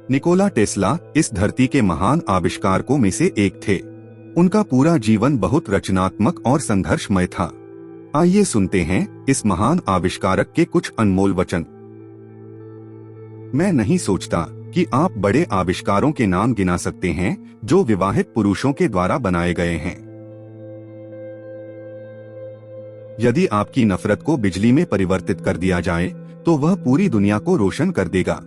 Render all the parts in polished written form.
Nikola Tesla इस धरती के महान आविष्कारकों में से एक थे। उनका पूरा जीवन बहुत रचनात्मक और संघर्षमय था। आइए सुनते हैं इस महान आविष्कारक के कुछ अनमोल वचन। मैं नहीं सोचता कि आप बड़े आविष्कारों के नाम गिना सकते हैं जो विवाहित पुरुषों के द्वारा बनाए गए हैं। यदि आपकी नफरत को बिजली में परिवर्तित कर दिया जाए तो वह पूरी दुनिया को रोशन कर देगा।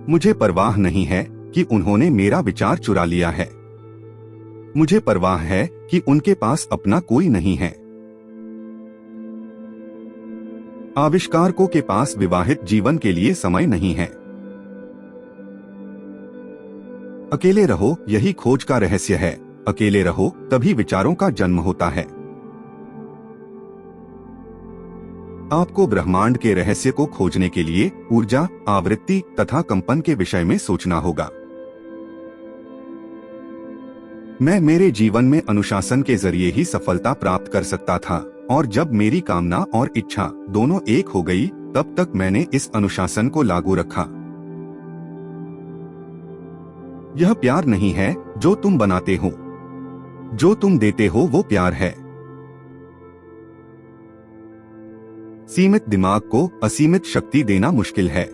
मुझे परवाह नहीं है कि उन्होंने मेरा विचार चुरा लिया है। मुझे परवाह है कि उनके पास अपना कोई नहीं है। आविष्कारकों के पास विवाहित जीवन के लिए समय नहीं है। अकेले रहो, यही खोज का रहस्य है। अकेले रहो, तभी विचारों का जन्म होता है। आपको ब्रह्मांड के रहस्य को खोजने के लिए ऊर्जा, आवृत्ति तथा कंपन के विषय में सोचना होगा। मैं मेरे जीवन में अनुशासन के जरिए ही सफलता प्राप्त कर सकता था, और जब मेरी कामना और इच्छा दोनों एक हो गई, तब तक मैंने इस अनुशासन को लागू रखा। यह प्यार नहीं है जो तुम बनाते हो, जो तुम देते हो वो प्यार है। सीमित दिमाग को असीमित शक्ति देना मुश्किल है।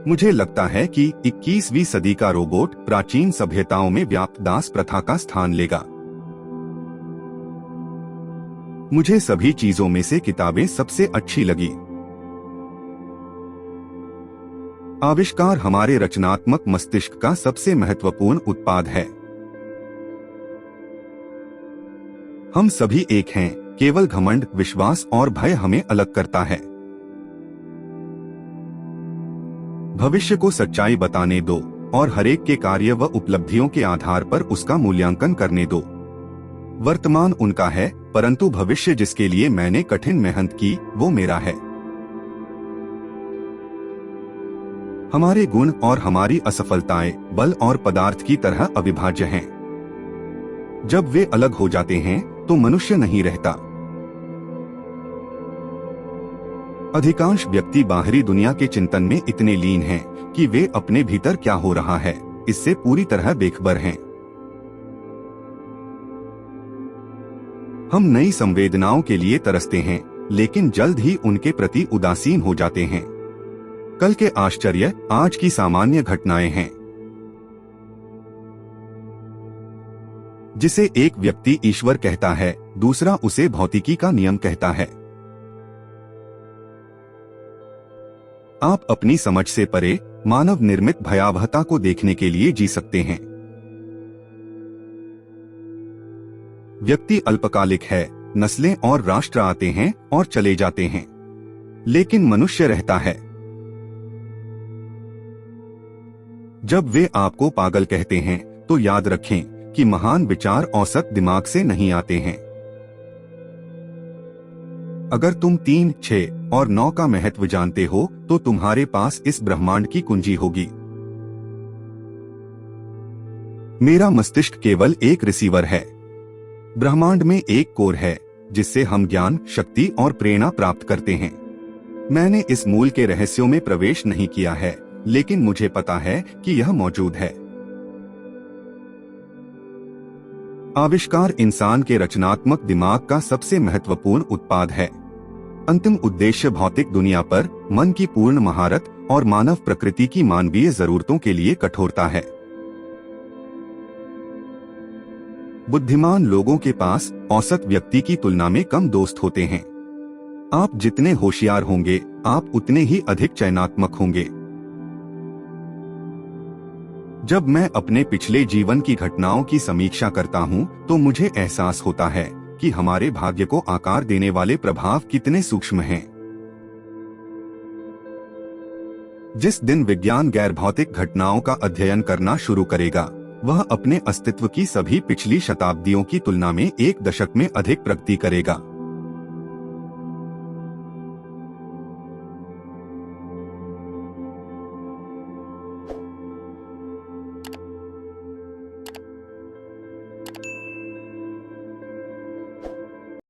मुझे लगता है कि 21वीं सदी का रोबोट प्राचीन सभ्यताओं में व्याप्त दास प्रथा का स्थान लेगा। मुझे सभी चीजों में से किताबें सबसे अच्छी लगी। आविष्कार हमारे रचनात्मक मस्तिष्क का सबसे महत्वपूर्ण उत्पाद है। हम सभी एक हैं, केवल घमंड, विश्वास और भय हमें अलग करता है। भविष्य को सच्चाई बताने दो और हरेक के कार्य व उपलब्धियों के आधार पर उसका मूल्यांकन करने दो। वर्तमान उनका है, परंतु भविष्य जिसके लिए मैंने कठिन मेहनत की वो मेरा है। हमारे गुण और हमारी असफलताएं बल और पदार्थ की तरह अविभाज्य हैं। जब वे अलग हो जाते हैं तो मनुष्य नहीं रहता। अधिकांश व्यक्ति बाहरी दुनिया के चिंतन में इतने लीन हैं कि वे अपने भीतर क्या हो रहा है इससे पूरी तरह बेखबर हैं। हम नई संवेदनाओं के लिए तरसते हैं, लेकिन जल्द ही उनके प्रति उदासीन हो जाते हैं। कल के आश्चर्य आज की सामान्य घटनाएं हैं। जिसे एक व्यक्ति ईश्वर कहता है, दूसरा उसे भौतिकी का नियम कहता है। आप अपनी समझ से परे मानव निर्मित भयावहता को देखने के लिए जी सकते हैं। व्यक्ति अल्पकालिक है, नस्लें और राष्ट्र आते हैं और चले जाते हैं, लेकिन मनुष्य रहता है। जब वे आपको पागल कहते हैं तो याद रखें कि महान विचार औसत दिमाग से नहीं आते हैं। अगर तुम 3, 6 और 9 का महत्व जानते हो तो तुम्हारे पास इस ब्रह्मांड की कुंजी होगी। मेरा मस्तिष्क केवल एक रिसीवर है। ब्रह्मांड में एक कोर है जिससे हम ज्ञान, शक्ति और प्रेरणा प्राप्त करते हैं। मैंने इस मूल के रहस्यों में प्रवेश नहीं किया है, लेकिन मुझे पता है कि यह मौजूद है। आविष्कार इंसान के रचनात्मक दिमाग का सबसे महत्वपूर्ण उत्पाद है। अंतिम उद्देश्य भौतिक दुनिया पर मन की पूर्ण महारत और मानव प्रकृति की मानवीय जरूरतों के लिए कठोरता है। बुद्धिमान लोगों के पास औसत व्यक्ति की तुलना में कम दोस्त होते हैं। आप जितने होशियार होंगे, आप उतने ही अधिक चयनात्मक होंगे। जब मैं अपने पिछले जीवन की घटनाओं की समीक्षा करता हूं, तो मुझे एहसास होता है कि हमारे भाग्य को आकार देने वाले प्रभाव कितने सूक्ष्म हैं। जिस दिन विज्ञान गैर भौतिक घटनाओं का अध्ययन करना शुरू करेगा, वह अपने अस्तित्व की सभी पिछली शताब्दियों की तुलना में 1 दशक में अधिक प्रगति करेगा।